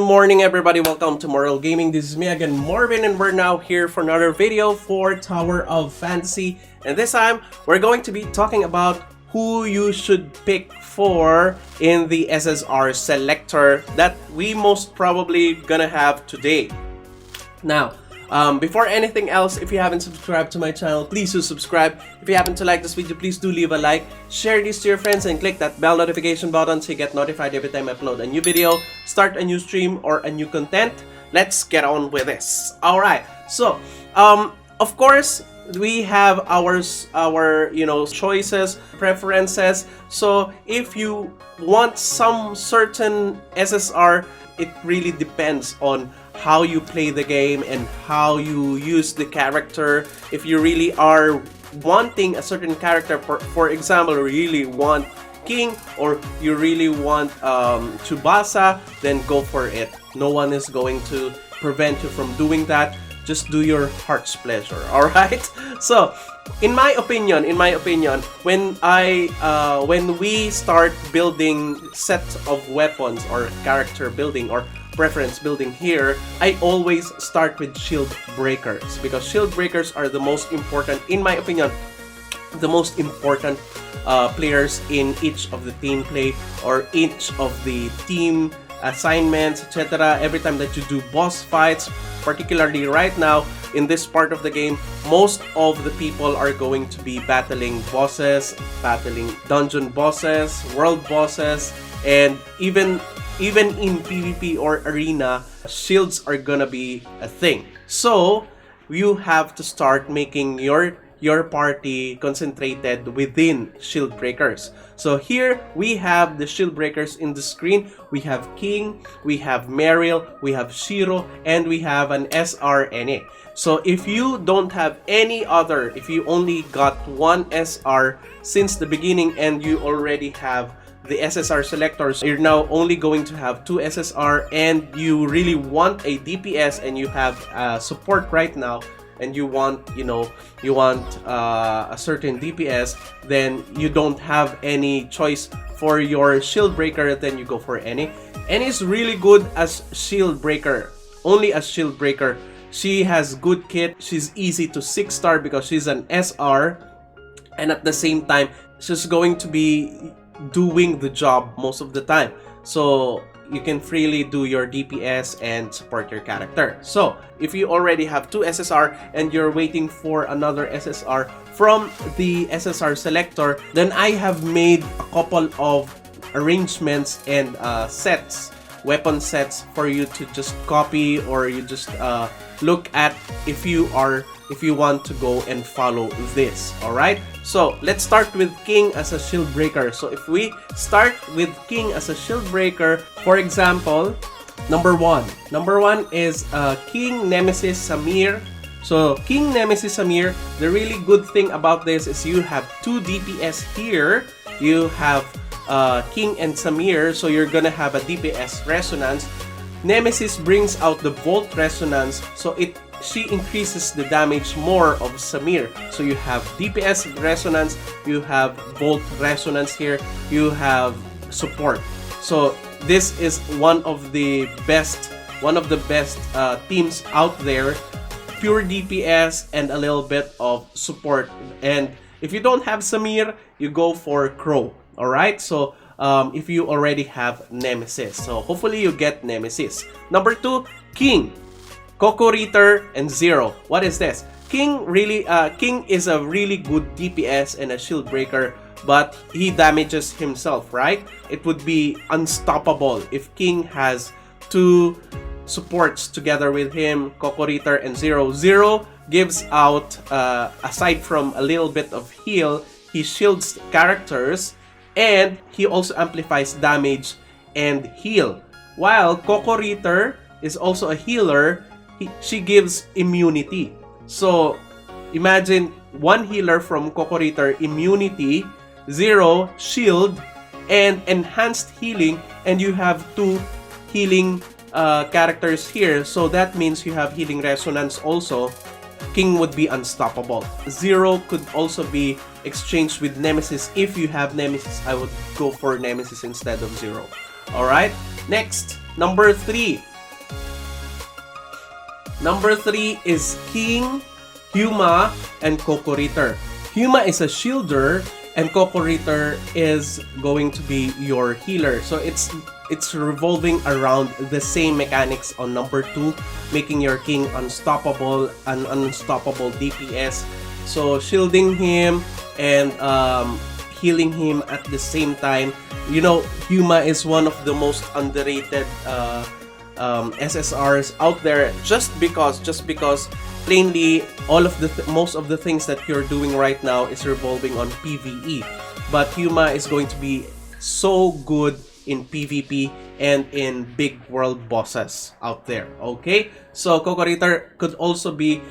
morning everybody, welcome to Mariel Gaming. This is me again, Marvin, and we're now here for another video for Tower of Fantasy. And this time, we're going to be talking about who you should pick for in the Ssr Selector that we most probably gonna have today. Now, before anything else, if you haven't subscribed to my channel, please do subscribe. If you happen to like this video, please do leave a like, share this to your friends, and click that bell notification button so you get notified every time I upload a new video, start a new stream, or a new content. Let's get on with this. Alright, so, of course, we have our choices, preferences. So, if you want some certain SSR, it really depends on how you play the game and how you use the character. If you really are wanting a certain character, for example, really want King or you really want Tsubasa, then go for it. No one is going to prevent you from doing that. Just do your heart's pleasure. All right. So, in my opinion, when we start building sets of weapons or character building or preference building here, I always start with shield breakers because shield breakers are the most important, in my opinion, the most important players in each of the team play or each of the team assignments, etc. Every time that you do boss fights, particularly right now in this part of the game, most of the people are going to be battling bosses, battling dungeon bosses, world bosses, and even in PvP or arena, shields are gonna be a thing. So you have to start making your party concentrated within shield breakers. So here we have the shield breakers in the screen. We have King, we have Mariel, we have Shiro, and we have an SRNA. So if you don't have any other, if you only got one SR since the beginning and you already have the Ssr selectors, you're now only going to have 2 SSR, and you really want a DPS and you have support right now, and you want a certain DPS, then you don't have any choice for your shield breaker, then you go for Any. Any is really good as shield breaker, only as shield breaker. She has good kit, she's easy to 6-star because she's an SR, and at the same time, she's going to be doing the job most of the time. So you can freely do your DPS and support your character. So if you already have 2 SSR and you're waiting for another SSR from the Ssr Selector, then I have made a couple of arrangements and sets, weapon sets for you to just copy, or you just look at if you want to go and follow this. Alright, so let's start with King as a shield breaker. So if we start with King as a shield breaker, for example, number one is King Nemesis Samir. So King Nemesis Samir, the really good thing about this is you have 2 DPS here. You have King and Samir, so you're gonna have a DPS resonance. Nemesis brings out the Volt resonance, so she increases the damage more of Samir. So you have DPS resonance, you have Volt resonance here, you have support. So this is one of the best teams out there. Pure DPS and a little bit of support. And if you don't have Samir, you go for Crow. Alright, so if you already have Nemesis, so hopefully you get Nemesis. Number 2, King, Coco-Ritter, and Zero. What is this? King is a really good DPS and a shield breaker, but he damages himself, right? It would be unstoppable if King has 2 supports together with him, Coco-Ritter and Zero. Zero gives out, aside from a little bit of heal, he shields characters, and he also amplifies damage and heal. While Coco-Ritter is also a healer, she gives immunity. So imagine 1 healer from Coco-Ritter, immunity, 0 shield, and enhanced healing, and you have 2 healing characters here. So that means you have healing resonance also. King would be unstoppable. Zero could also be exchanged with Nemesis. If you have Nemesis, I would go for Nemesis instead of Zero. Alright? Next, number 3. Number 3 is King, Huma, and Kokoritter. Huma is a shielder, and Kokoritter is going to be your healer. So it's revolving around the same mechanics on number 2, making your king unstoppable, an unstoppable DPS. So shielding him and healing him at the same time. You know, Huma is one of the most underrated SSRs out there, just because plainly most of the things that you're doing right now is revolving on PvE, but Huma is going to be so good in PvP and in big world bosses out there. Okay, so Kokoritter could also be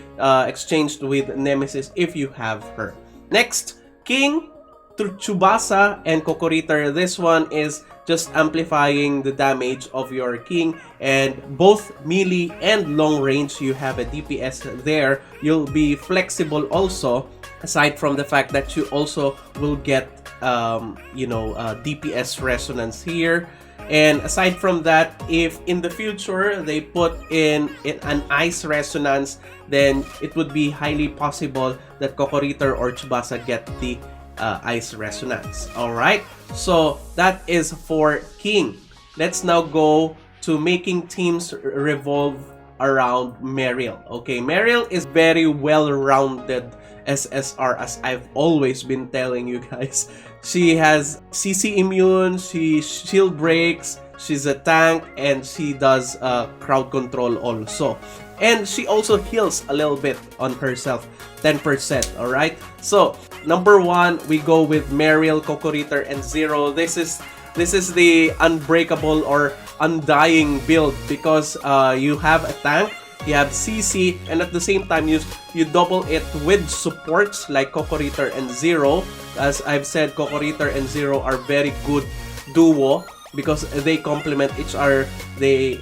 exchanged with Nemesis if you have her. Next, King, Tsubasa, and Kokoritter. This one is just amplifying the damage of your king, and both melee and long range, you have a DPS there. You'll be flexible also, aside from the fact that you also will get DPS resonance here. And aside from that, if in the future they put in an ice resonance, then it would be highly possible that Kokoritter or Tsubasa get the ice resonance. Alright, so that is for King. Let's now go to making teams revolve around Mariel. Okay, Mariel is very well-rounded SSR, as I've always been telling you guys. She has CC immune, she shield breaks, she's a tank, and she does crowd control also. And she also heals a little bit on herself, 10%, alright? So, number 1, we go with Mariel, Kokoritter, and Zero. This is the unbreakable or undying build, because you have a tank, you have CC, and at the same time you double it with supports like Kokoritter and Zero. As I've said, Kokoritter and Zero are very good duo because they complement each other. They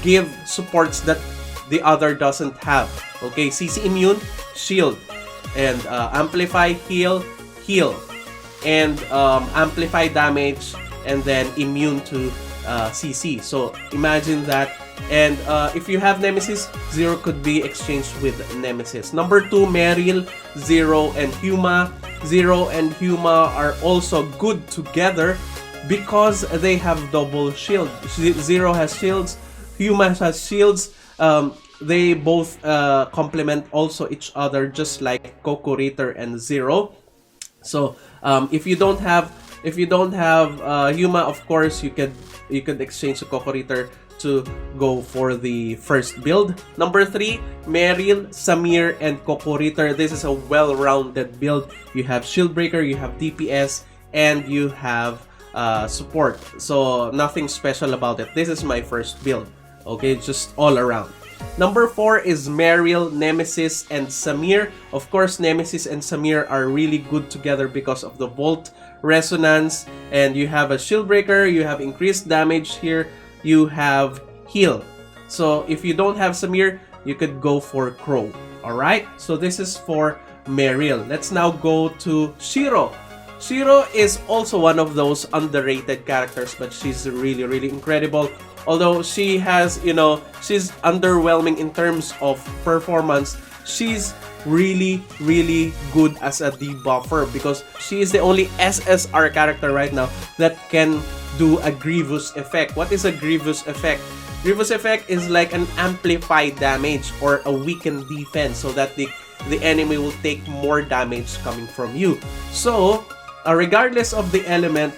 give supports that the other doesn't have. Okay, CC immune, shield, and amplify, heal, and amplify damage, and then immune to CC. So imagine that. And if you have Nemesis, Zero could be exchanged with Nemesis. Number 2, Mariel, Zero, and Huma. Zero and Huma are also good together because they have double shield. Zero has shields, Huma has shields. They both complement also each other, just like Kokoritter and Zero. So if you don't have Huma, of course you could exchange the Kokoritter to go for the first build. Number 3, Mariel, Samir, and Kokoritter. This is a well-rounded build. You have shield breaker, you have DPS, and you have support. So nothing special about it. This is my first build. Okay, just all around. Number 4 is Mariel, Nemesis, and Samir. Of course, Nemesis and Samir are really good together because of the Volt Resonance. And you have a shield breaker, you have increased damage here, you have heal. So if you don't have Samir, you could go for Crow. Alright, so this is for Mariel. Let's now go to Shiro. Shiro is also one of those underrated characters, but she's really, really incredible. Although she has, she's underwhelming in terms of performance, she's really, really good as a debuffer because she is the only SSR character right now that can do a Grievous effect. What is a Grievous effect? Grievous effect is like an amplified damage or a weakened defense so that the enemy will take more damage coming from you. So, regardless of the element,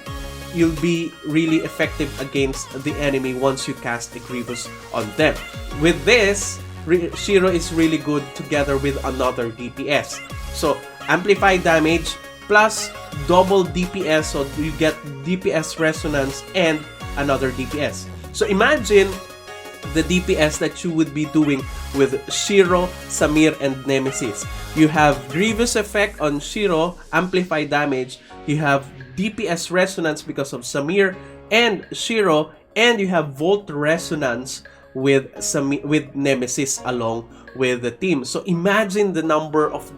you'll be really effective against the enemy once you cast a Grievous on them. With this, Shiro is really good together with another DPS. So, amplified damage plus double DPS, so you get DPS resonance and another DPS. So imagine the DPS that you would be doing with Shiro, Samir, and Nemesis. You have Grievous effect on Shiro, amplify damage. You have DPS resonance because of Samir and Shiro, and you have Volt resonance with Nemesis along with the team. So imagine the number of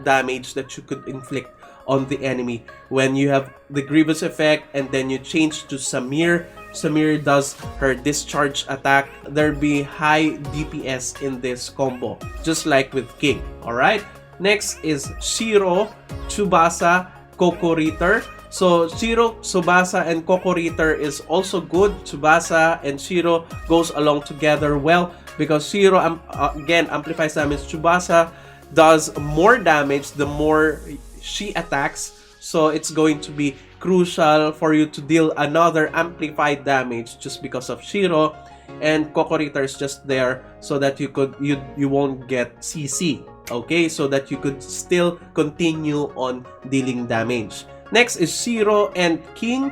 damage that you could inflict on the enemy when you have the Grievous effect and then you change to Samir Samir does her discharge attack, there be high DPS in this combo, just like with King. Alright? Next is Shiro, Tsubasa, Kokoriter. So Shiro, Tsubasa, and Kokoriter is also good. Tsubasa and Shiro goes along together well because Shiro again amplifies damage. Tsubasa does more damage the more she attacks. So it's going to be crucial for you to deal another amplified damage just because of Shiro. And Kokoriter is just there so that you won't get CC. Okay, so that you could still continue on dealing damage. Next is Shiro and King.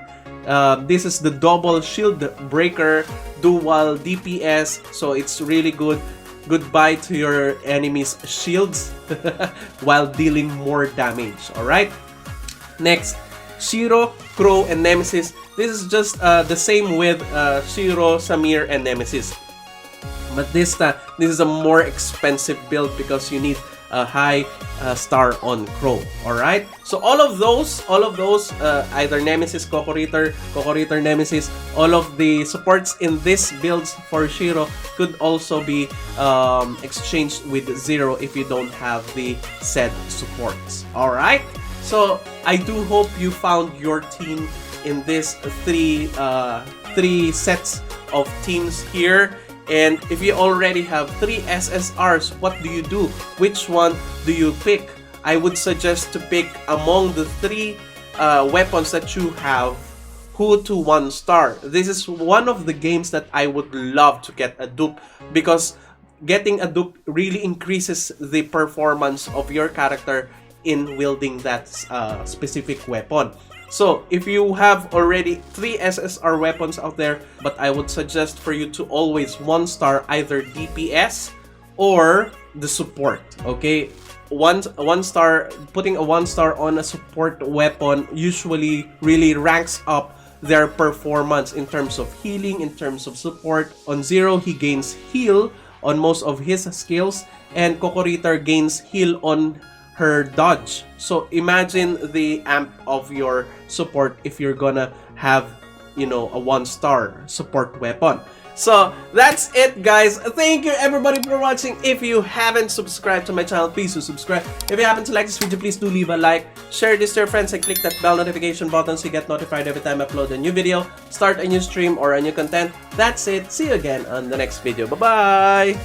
This is the double shield breaker, dual DPS, so it's really good. Goodbye to your enemy's shields while dealing more damage. Alright? Next, Shiro, Crow, and Nemesis. This is just the same with Shiro, Samir, and Nemesis. But this is a more expensive build because you need a high star on Crow. Alright? So all of those, either Nemesis, Kokoriter, Nemesis, all of the supports in this builds for Shiro could also be exchanged with Zero if you don't have the said supports. Alright? So I do hope you found your team in this three sets of teams here. And if you already have 3 SSRs, what do you do? Which one do you pick? I would suggest to pick among the 3 weapons that you have who to 1 star. This is one of the games that I would love to get a dupe because getting a dupe really increases the performance of your character in wielding that specific weapon. So, if you have already 3 SSR weapons out there, but I would suggest for you to always 1 star either DPS or the support, okay? One star, putting a 1 star on a support weapon usually really ranks up their performance in terms of healing, in terms of support. On Zero, he gains heal on most of his skills, and Kokoriter gains heal on her dodge. So imagine the amp of your support if you're gonna have, you know, a 1 star support weapon. So that's it, guys. Thank you everybody for watching. If you haven't subscribed to my channel, please do subscribe. If you happen to like this video, please do leave a like, share this to your friends, and click that bell notification button so you get notified every time I upload a new video, start a new stream, or a new content. That's it. See you again on the next video. Bye bye.